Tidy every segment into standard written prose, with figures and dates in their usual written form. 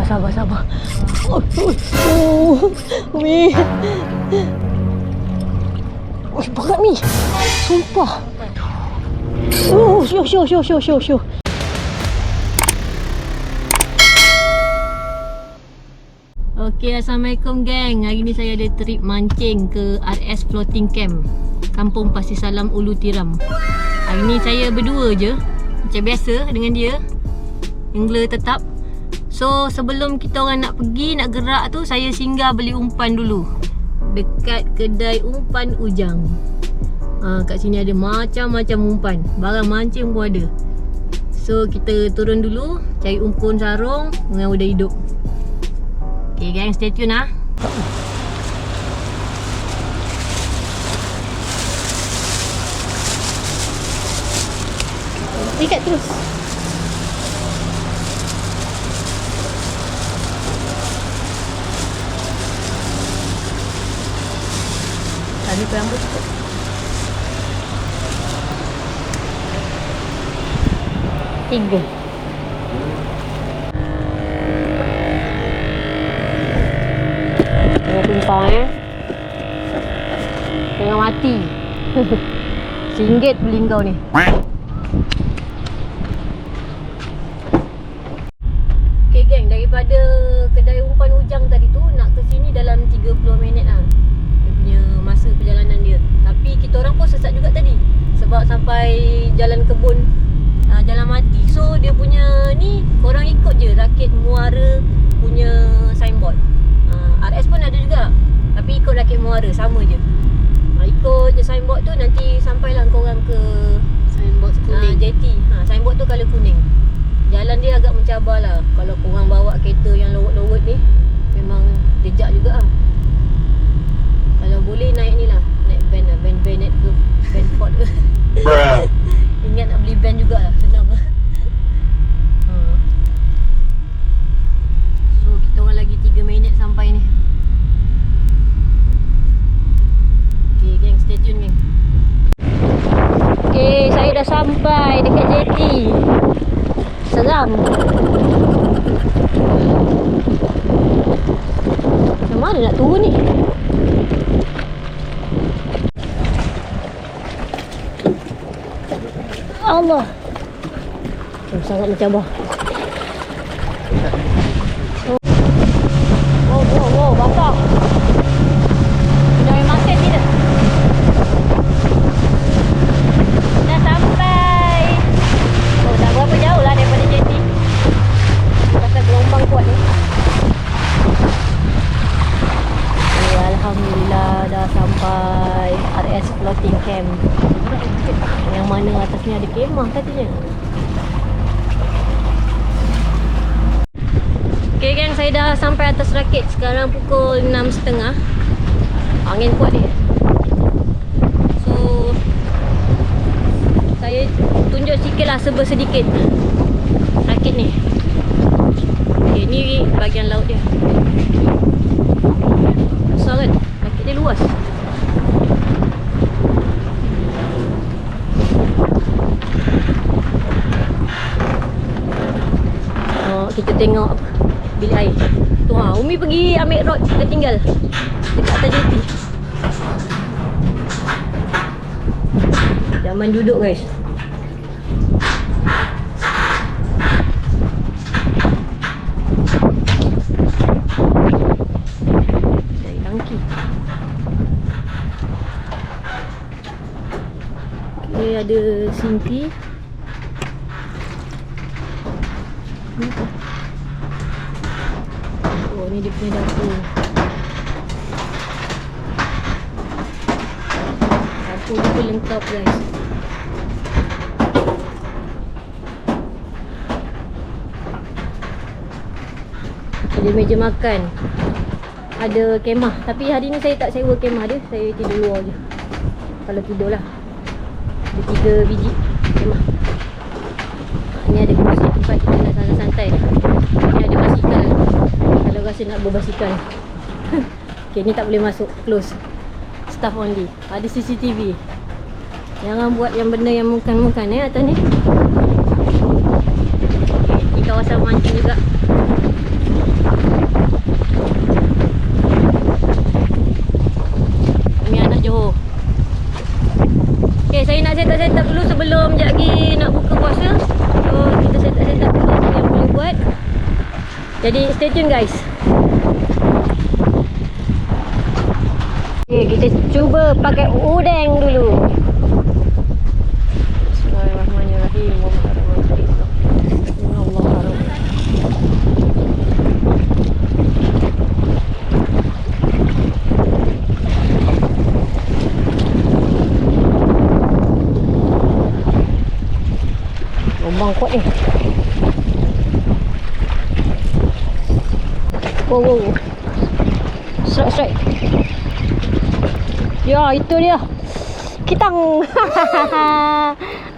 sabar. Mi. Berat Mi. Sumpah. Syuh. Okey, Assalamualaikum geng. Hari ni saya ada trip mancing ke RS Floating Camp, Kampung Pasir Salam, Ulu Tiram. Hari ni saya berdua je, macam biasa dengan dia, angler tetap. So sebelum kita orang nak pergi, nak gerak tu, saya singgah beli umpan dulu dekat kedai umpan Ujang. Kat sini ada macam-macam umpan, barang mancing pun ada. So kita turun dulu, cari umpun sarung dengan udang hidup. Okay gang, stay tune lah. Ikat terus. Tadi perambut cukup. Tiga. Tumpang tengah mati. RM1 beli kau ni. Okay geng, daripada kedai umpan Ujang tadi tu nak ke sini dalam 30 minit lah dia punya masa perjalanan dia. Tapi kita orang pun sesat juga tadi sebab sampai jalan kebun, jalan mati. So dia punya ni korang ikut je rakit Muara punya signboard. RS pun ada juga, tapi ikut rakit Muara, sama je. Ikut je signboard tu, nanti sampailah korang ke signboard kuning, JT. Signboard tu colour kuning. Jalan dia agak mencabar lah. Kalau korang bawa kereta yang lowot-lowot ni, memang jejak juga lah. Kalau boleh naik ni lah, naik van lah, van Bennett ke, van Ford ke. Ingat nak beli van jugalah, senang lah. So kita orang lagi 3 minit sampai ni. Okay geng, stay tune geng. Okay, saya dah sampai dekat JT. Seram. Macam mana nak turun ni? Allah, sangat mencabar. Wow, basah. Dah main makan tidak? Dah sampai. Tak berapa jauh lah daripada JT. Pasal gelombang kuat ni. Alhamdulillah dah sampai RS Floating Camp, yang mana atasnya ada kemah katanya. Okay geng, saya dah sampai atas rakit. Sekarang pukul 6.30. Angin kuat dia. So saya tunjuk sikit lah, serba sedikit rakit ni. Okay, ni bahagian laut dia. Besar kan? Rakit dia luas. Kita tengok bilik air tu. Umi pergi ambil rod, kita tinggal dekat atas JT. Zaman duduk guys. Dari tangki. Okay, ada sinki. Oh, ni dia punya dapur. Dapur dia pun lengkap guys. Ada meja makan, ada kemah. Tapi hari ni saya tak sewa kemah dia, saya tidur luar je. Kalau tidur lah. Ada 3 biji kemah. Ni ada kursi tempat kita nak santai-santai. Ni ada basikal, kalau rasa nak berbasikal. Okay, ni tak boleh masuk, close, staff only. Ada CCTV. Jangan buat yang benda yang mukan-mukan atas ni. Okay, ni kawasan mancing juga. Jadi stay tune guys. Okay, kita cuba pakai udeng dulu. Bismillahirrahmanirrahim. Lubang kuat ni. Wow, wow. Strike. Ya, itu dia. Kitang.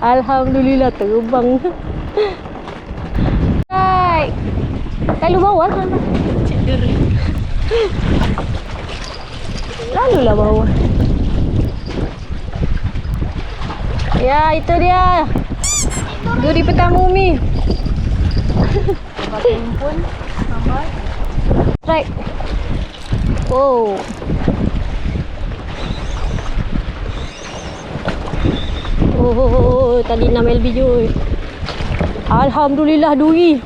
Alhamdulillah terbang. Right. Lalu bawah kan? Lalulah bawah. Ya, itu dia. Duri pertama Umi. Pun sampai. Right. Wow. Oh, tadi 6 LB je. Alhamdulillah duri.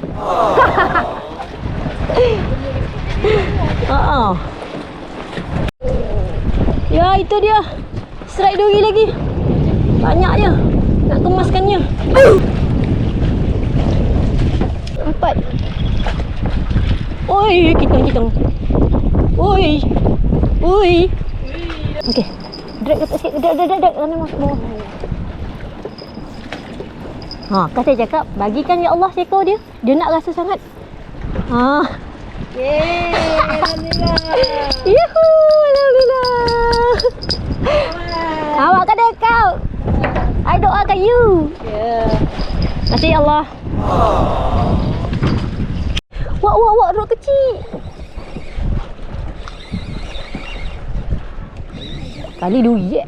Ya, itu dia. Strike duri lagi. Banyak je. Nak kemaskannya. 4. Oi, kitang. Oi. Okey. Drag ke atas sikit. Drag. Kena masuk bawah. Kan saya cakap, bagikan ya Allah seekor dia. Dia nak rasa sangat. Yeay, alhamdulillah. Yuhu, alhamdulillah. Awak kan kau. I doakan you. Ya. Terima kasih ya Allah. Wak, rot kecil. Kali duri je.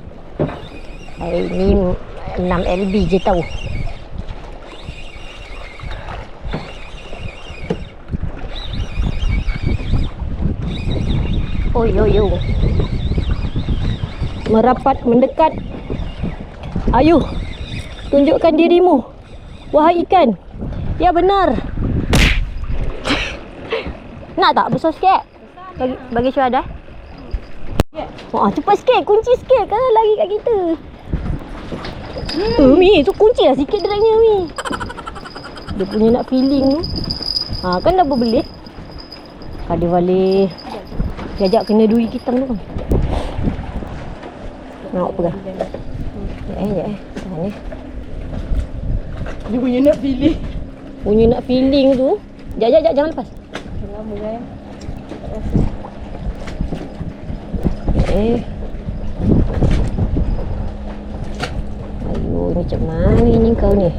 Ini 6 LB je tahu. Yo. Merapat, mendekat. Ayuh, tunjukkan dirimu, wahai ikan. Ya benar. Nak tak besar sikit? Bagi syuhada. Cepat sikit, kunci sikit kan lari kat kita. Mi, tu kunci lah sikit dragnya Mi. Dia punya nak feeling tu. Kan dah berbelit. Ada balik. Jajak kena duri kita tu kan. Nak pegang. Ni. Dia punya nak feeling. Punya nak feeling tu. Jap, jangan lepas. Lama kan. Ayo, ni macam mana ni kau ni?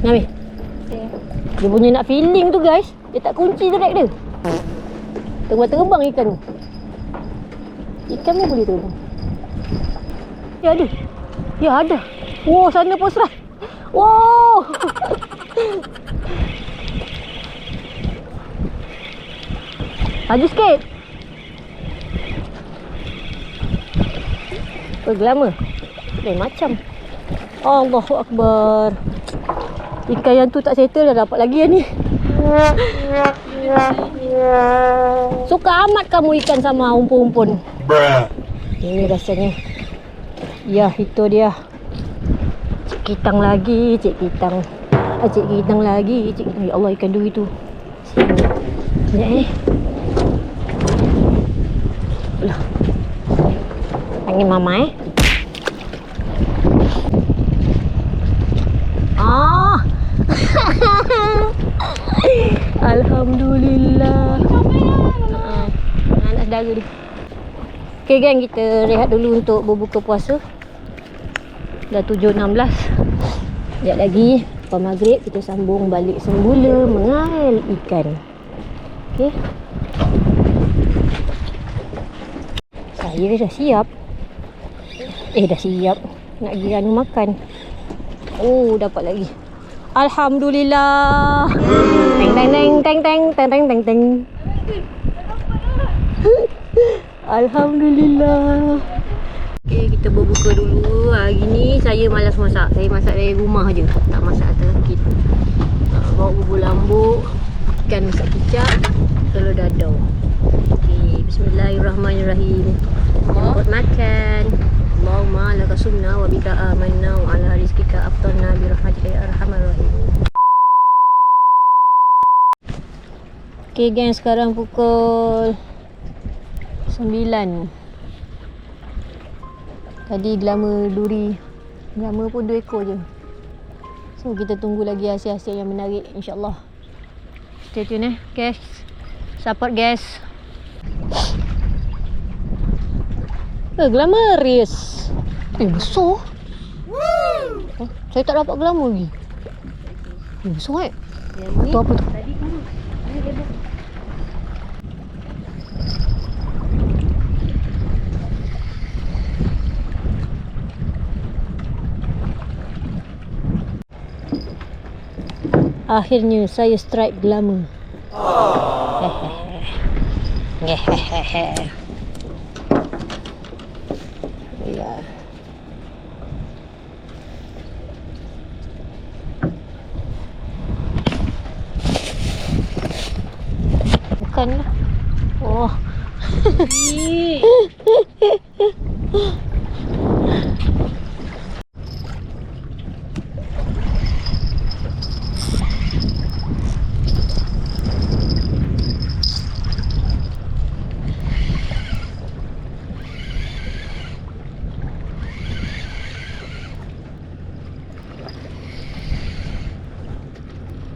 Nabi. Dia punya nak feeling tu guys. Dia tak kunci direct dia. Terbang ikan tu. Ikan pun boleh terbang. Ya ada. Wow, sana pun serah. Wow. Laju sikit. Lama. Macam. Allahu Akbar. Ikan yang tu tak settle dah dapat lagi ni. Suka amat kamu ikan sama umpun-umpun. Ini rasanya. Ya, itu dia. Cik Kitang lagi, Cik Kitang. Cik Kitang lagi, Cik Kitang. Ya Allah, ikan duri tu. Sekejap ni. Alah. Panggil mama Alhamdulillah. Anak saudara dia. Okay gang, kita rehat dulu untuk berbuka puasa. Dah 7.16. Sekejap lagi lepas maghrib kita sambung balik semula mengail ikan. Okay. Saya dah siap. Dah siap nak pergi anu makan. Oh, dapat lagi. Alhamdulillah. Teng teng teng teng teng teng teng teng. Alhamdulillah. Okay, kita berbuka dulu. Hari ni saya malas masak. Saya masak dari rumah je. Tak masak atas rakit. Bawa bubur lambuk, ikan masak kicap, telur dadar. Okay, bismillahirrahmanirrahim. Buat makan. Allahumma laka sumna wa bika amanna wa ala rizkika aftarna bi rahmatika ya arhamar rahim. Okay gang, sekarang pukul 9. Tadi gelama duri. Gelama pun 2 ekor je. So kita tunggu lagi hasil-hasil yang menarik, insyaAllah. Stay tune guys. Support guys. Glamoris. Besar. Oh, saya tak dapat glamour lagi. Besar tu apa tu? Tadi kurus. Dia lebar. Akhirnya saya strike glamour. Hehehe. Ya. Bukanlah. Oh.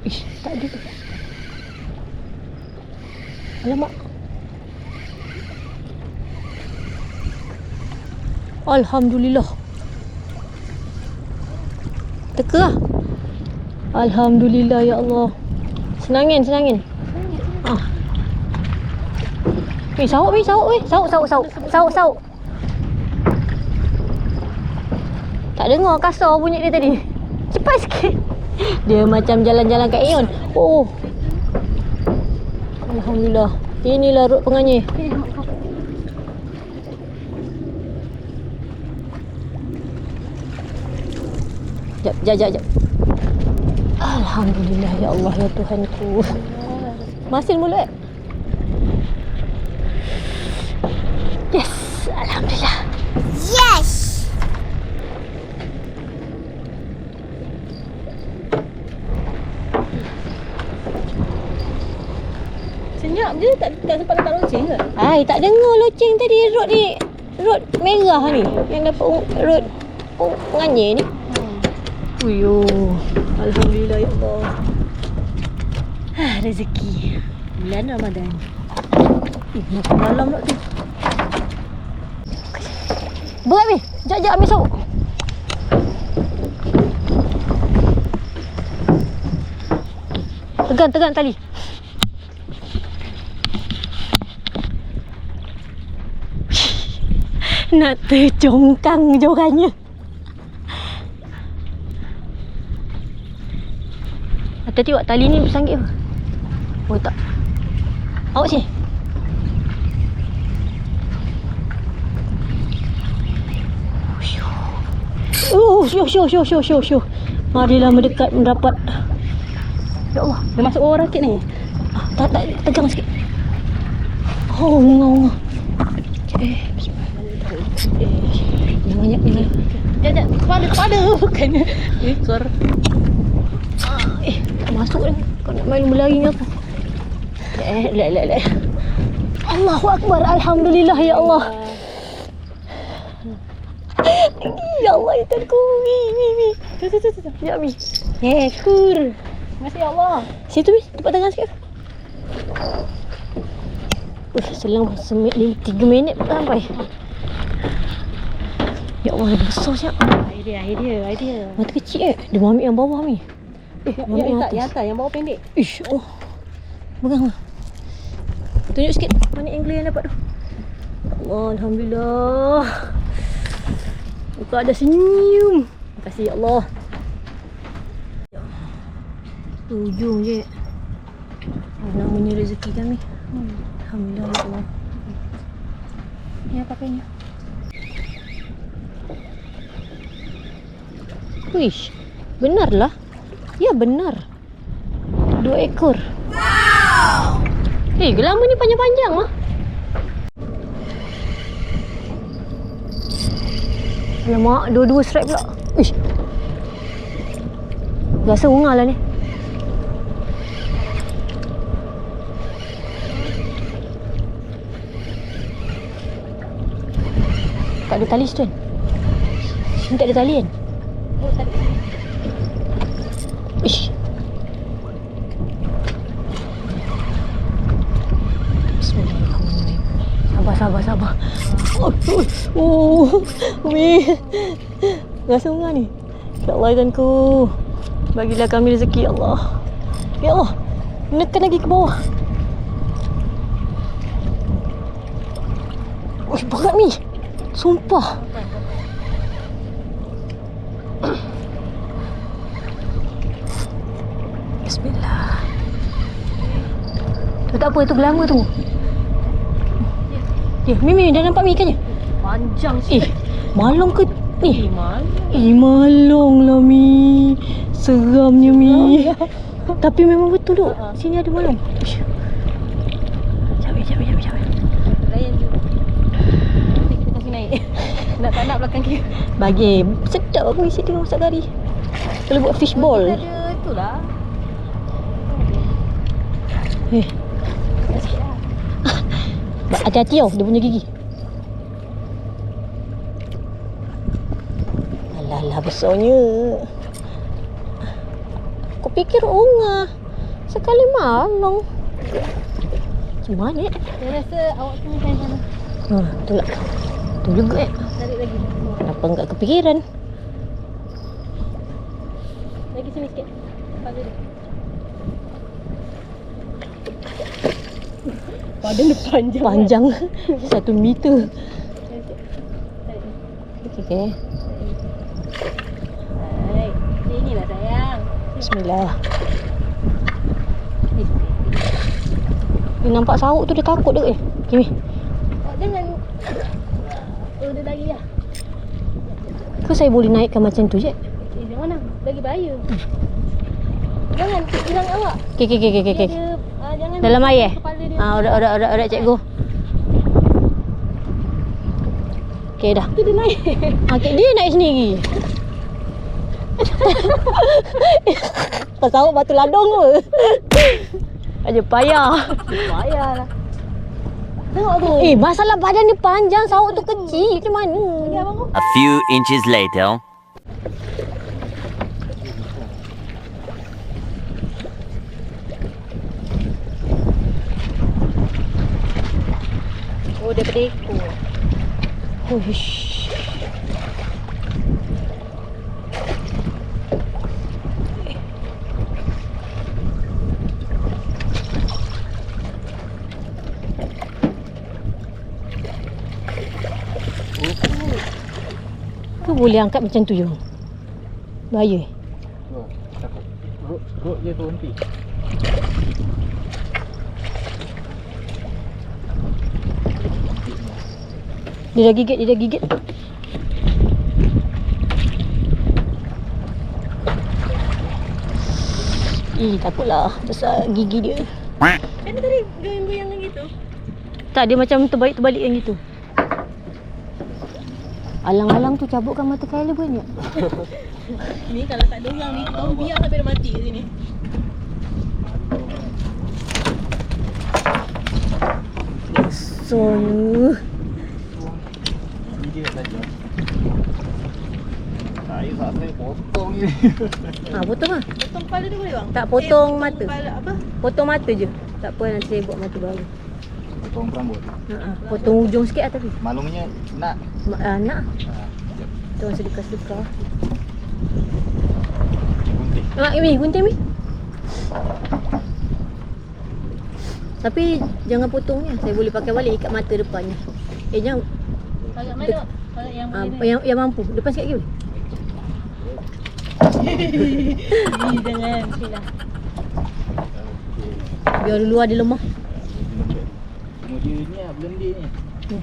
Ish, tak ada tu. Alamak. Alhamdulillah. Teka lah. Alhamdulillah ya Allah. Senangin. Ah. Sawuk weh. Sawuk. Tak dengar kasar bunyi dia tadi. Cepat sikit. Dia macam jalan-jalan kat Aeon. Oh. Alhamdulillah. Inilah rot penganyir. Jap. Alhamdulillah ya Allah ya Tuhanku. Masin mulut. Yes, alhamdulillah. Yes. Senyap je, tak sempat letak loceng ke? Ai, tak dengar loceng tadi rod ni. Rod merah ni yang dapat rod penganyir ni. Uyo, alhamdulillah ya Allah. Rezeki bulan Ramadan. Makan malam pula tu. Berat ni. Jap ambil sawuk. Tegang tali. Nak tercongkang jorannya. Hati-hati awak, tali ni bersangkit apa? Oh tak. Awak sini. Syuh. Marilah mendekat mendapat. Ya Allah, Dia masuk bawah rakit ni. tak tegang sikit. Oh, ngau. Jangan kepala bukannya ekor. Tak masuk dah. Kau nak main berlari ni apa? Lek. Allahu Akbar. Alhamdulillah ya Allah. Ya Allah ya Tuhanku. Mi. Tu. Ya Mi. Syukur. Masya Allah. Situ Mi, tempat tengah sikit. Selang 3 minit pun sampai. Ya Allah, dia besar siap. Idea. Mata kecil Dia mau ambil yang bawah Mi. Yang atas, yang bawah pendek. Ish, oh. Pegang lah. Tunjuk sikit mana angle yang dapat tu. Allah, alhamdulillah. Buka ada senyum. Terima kasih ya Allah. Ujung je. Namanya rezeki kami. Alhamdulillah. Ya pakainya. Wish, benarlah. Ya benar. 2 ekor. Wow. Gelama ni panjang-panjang mah. Alamak, dua-dua stripe pula. Ish. Rasa ungal lah ni. Tak ada tali Stone. Sini tak ada tali kan? Oh, tadi. Ish. Bismillahirrahmanirrahim. Sabar. Umi. Rasa ungar ni. Ya Allah Tuhanku. Bagilah kami rezeki ya Allah. Ya Allah. Menekan lagi ke bawah. Ui, berat ni. Sumpah. Bismillah. Tu tak apa, tu gelama tu. Mimi dah nampak Mi kan je? Panjang sikit. Malong ke ni? Malong. Malong lah Mi. Seramnya Mi. Tapi memang betul tu. Sini ada malong. Cabai. Layan je. Kita kasih naik. Tak nak belakang kiri. Bagi. Sedap aku isi tengah masak kari. Boleh buat fish ball. Kita ada itulah. Hati-hati tau, dia punya gigi. Alah besarnya. Aku fikir unga. Sekali malong. Macam mana eh? Saya rasa awak kena main sana. Betul lah. Betul juga eh. Tarik lagi. Kenapa enggak kepikiran? Lagi sini sikit. Pada dia. Badan dia panjang. Panjang. 1 meter. Okey. Hai. Inilah sayang. Bismillah. Ni nampak sauk tu dia takut dah eh. Okey. Oh, jangan. Oh, dia lagi lah. Ke saya boleh naikkan macam tu je? Jangan lah. Lagi bahaya. Jangan hilang awak. Okey. Dia, jangan Dalam air eh? kepala dia. Orat cikgu. Okey dah. Tu dia naik. Okey, dia naik sendiri. Pasal batu ladong ke? Aja payah. Payahlah. Tengok tu. Masalah badan ni panjang, sauk tu kecil. Macam mana? Lagi abang tu. A few inches later. Oh, daripada ekor. Hush. Tu boleh angkat macam tu je. Bahaya. Takut. Rot je tu henti. Dia dah gigit. Takutlah besar gigi dia. Kan dia tadi goyang-goyang lagi tu. Tak, dia macam terbalik yang gitu. Alang-alang tu cabutkan mata Kyla banyak. Ni kalau tak ada orang ni, kau biar sampai dia mati kat sini. Besarnya. Video saja. Saya tak boleh potong ni. Potong lah. Potong kepala dia boleh bang? Tak, potong mata. Kepala apa? Potong mata je. Tak apa, nanti saya buat mata baru. Potong rambut. Potong ujung sikit lah tapi. Malungnya nak. Nak. Sekejap. Tu masa sedekah-sedekah. Gunting. Mi, gunting Mi. Tapi jangan potongnya. Saya boleh pakai balik ikat mata depannya. Jangan. Kalau mana? Kalau yang boleh Yang mampu. Depan sikit lagi. jangan. Bismillah. Biar luar dia lemah. dia ni lah blender ni. Hmm.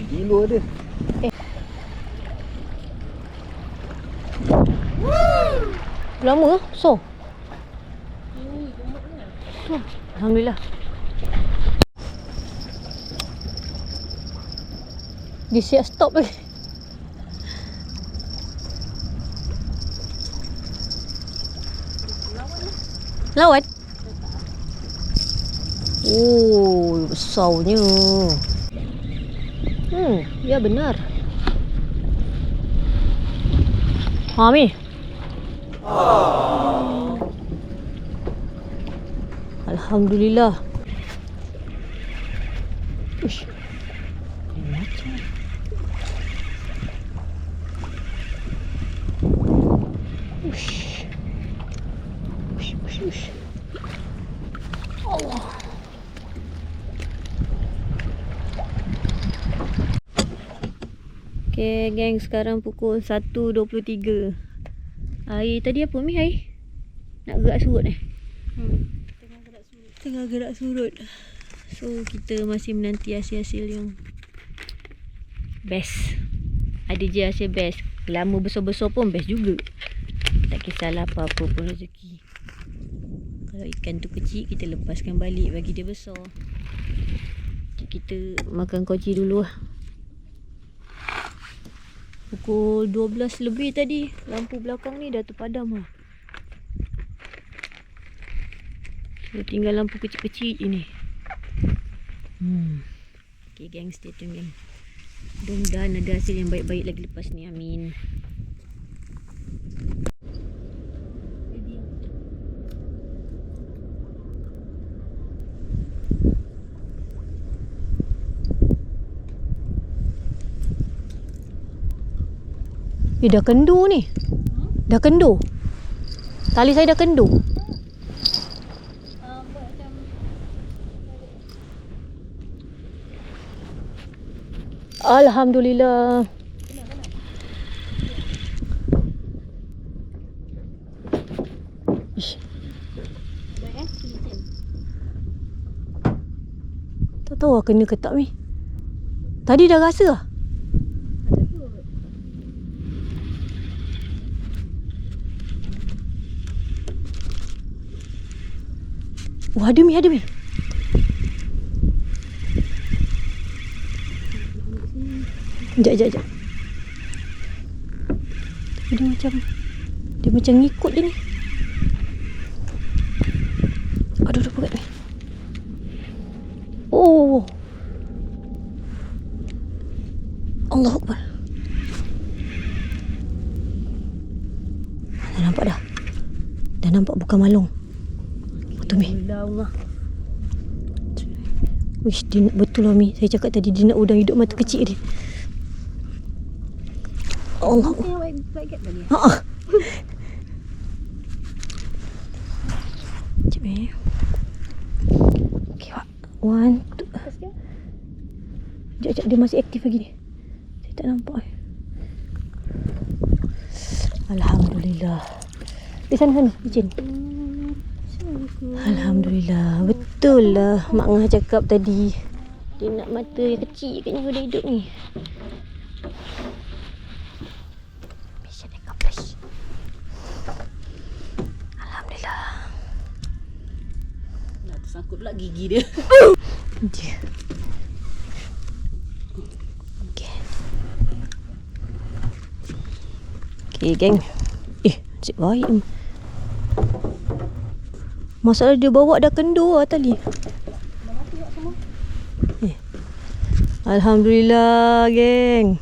Kilo ada. Lama lah. So. Alhamdulillah. Dia siap stop lagi. Lawan? Oh, besarnya. Ya benar. Ha, Mi. Alhamdulillah. Ush. Macam. Ush. Ush, ush, ush. Allah. Okay, geng, sekarang pukul 1.23. Air tadi apa, Mi? Air? Nak gerak surut eh? Tengah gerak surut. So, kita masih menanti hasil-hasil yang best. Ada je hasil best. Lama besar-besar pun best juga. Tak kisahlah apa-apa pun rezeki. Kalau ikan tu kecil, kita lepaskan balik bagi dia besar. Kita makan koci dulu lah. Pukul 12 lebih tadi. Lampu belakang ni dah terpadam lah. So, tinggal lampu kecil-kecil je ni. Okay, geng, stay tune, geng. Mudah-mudahan ada hasil yang baik-baik lagi lepas ni. Amin. Dah kendur ni. Dah kendur. Tali saya dah kendur. Alhamdulillah. Ish. Tak tahu lah kena ke tak, Mi. Tadi dah rasa lah. Oh, ada, Mi, ada, Mi. Sekejap. Dia macam ngikut je ni. Aduh, pegat ni. Oh. Allahu Akbar. Dah nampak dah. Dah nampak bukan malung. Betul, Mi. Allah. Wish, dia nak betul lah, Mi. Saya cakap tadi dia nak udang hidup mata kecil dia. Allah. Haa. Sekejap, Mi. Okay, Wak. 1, 2. Sekejap, dia masih aktif lagi ni. Saya tak nampak. Alhamdulillah. Di sana, Ijin. Alhamdulillah. Betul lah Mak Ngah cakap tadi. Dia nak mata yang kecil katnya pada hidup ni. Mission accomplished. Alhamdulillah. Nak tersangkut pula gigi dia. Dia. Okay. Okay, geng. Nasib baik. Masalah dia bawa dah kendur lah tali. Alhamdulillah, geng.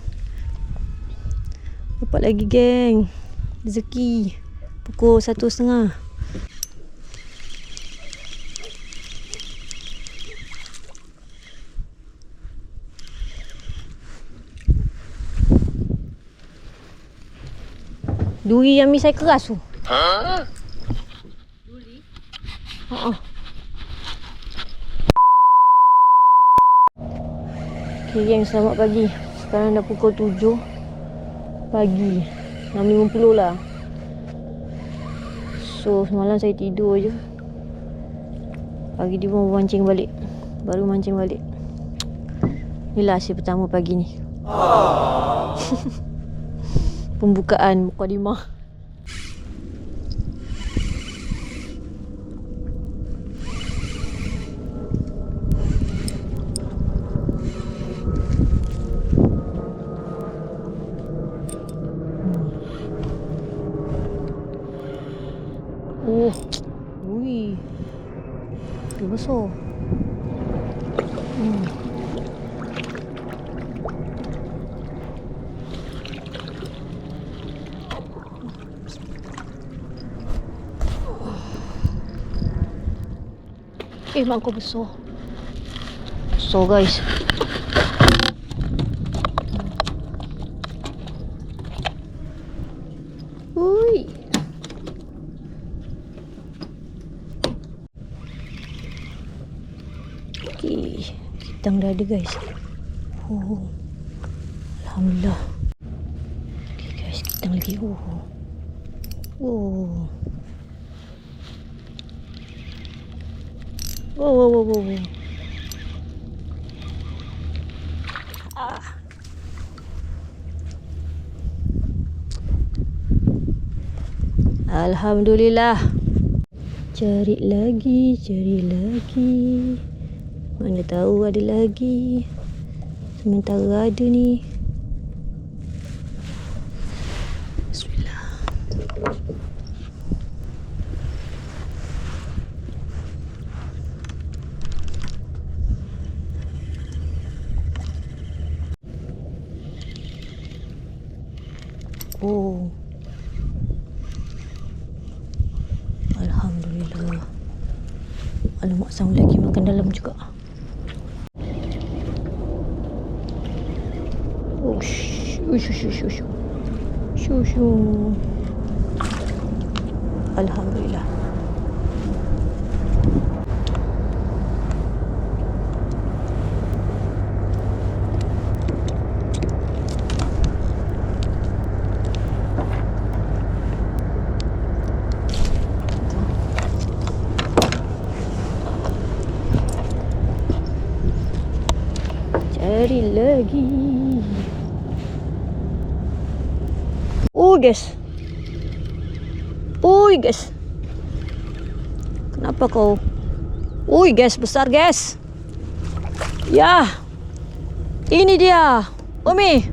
Dapat lagi, geng. Rezeki. Pukul 1:30. Duri yang mi saya keras tu. Duri? Haa. Okay, geng, selamat pagi. Sekarang dah pukul 7 pagi. 6.50 lah. So, semalam saya tidur je. Pagi dia mau mancing balik. Baru mancing balik. Inilah hasil pertama pagi ni. Pembukaan mukadimah. Oh, ui, dia besar. Mak kau besar. Besar guys. Ui. Okey, kitang dah ada guys. Oh. Alhamdulillah. Okey guys, kitang lagi. Oh. Wow. Alhamdulillah. Cari lagi. Mana tahu ada lagi. Sementara ada ni. Bismillah. Oh. Alhamdulillah. Alamak, sang lagi makan dalam juga. Oh, shoo. Alhamdulillah. Cari lagi. Guys. Kenapa kau? Guys, besar guys. Ya. Ini dia. Umi.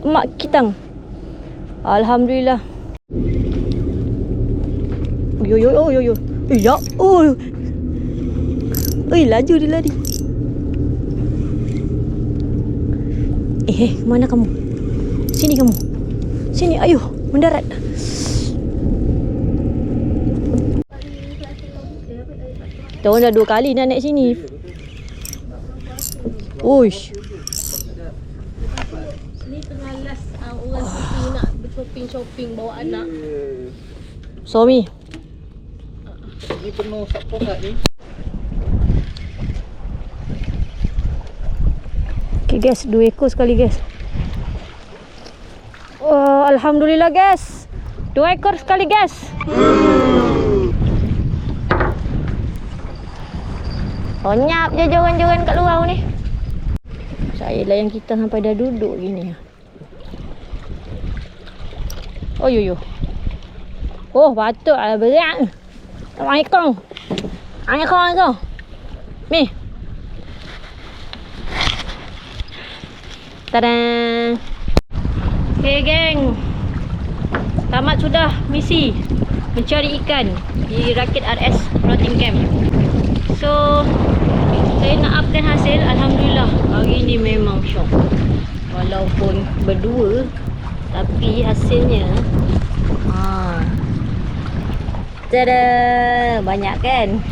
Mak kitang. Alhamdulillah. Yo. Ya. Laju dia lari. Mana kamu? Sini kamu. Sini, ayo, mendarat. Kita orang dah 2 kali nak naik sini. Uish. Ni tengah last orang pergi nak shopping bawa anak. Suami. Ni penuh sapong tak ni? Okay guys, 2 ekor sekali guys. Oh, Alhamdulillah guys. 2 ekor sekali guys.Onyap je joran-joran kat luar ni. Saya layan kita sampai dah duduk gini. Oh yo. Oh, patut lah berat. Assalamualaikum. Assalamualaikum. Ni. Tada. Okay geng. Tamat sudah misi mencari ikan di Rakit RS Floating Camp. So saya nak upkan hasil. Alhamdulillah hari ni memang syok. Walaupun berdua tapi hasilnya tada, banyak kan?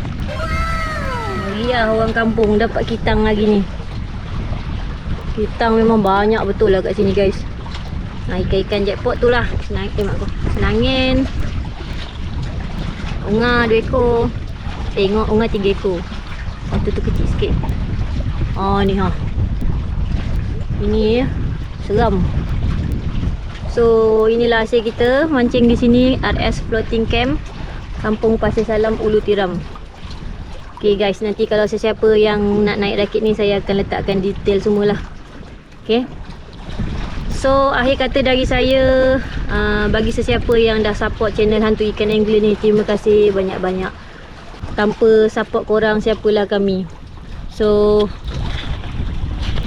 Meriah orang kampung dapat kitang lagi ni. Kitang memang banyak betul lah kat sini guys. Ikan-ikan jackpot tu lah. Senangin. Unga 2 ekor. Tengok unga 3 ekor. Itu tu kecil sikit. Ni Ini seram. So inilah hasil kita mancing di sini RS Floating Camp. Kampung Pasir Salam, Ulu Tiram. Okay guys, nanti kalau sesiapa yang nak naik rakit ni, saya akan letakkan detail semualah. Okay. So akhir kata dari saya, bagi sesiapa yang dah support channel Hantu Ikan Angler ni, terima kasih banyak-banyak. Tanpa support korang, siapalah kami. So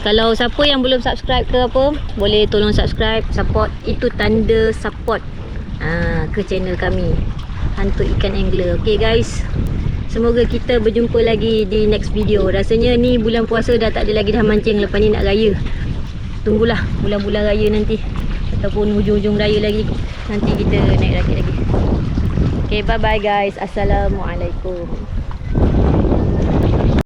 kalau siapa yang belum subscribe ke apa, boleh tolong subscribe, support. Itu tanda support ke channel kami, Hantu Ikan Angler. Okay guys, semoga kita berjumpa lagi di next video. Rasanya ni bulan puasa dah tak ada lagi dah mancing. Lepas ni nak raya. Tunggulah bulan-bulan raya nanti, ataupun hujung-hujung raya lagi, nanti kita naik rakit lagi. Okay, bye bye guys. Assalamualaikum.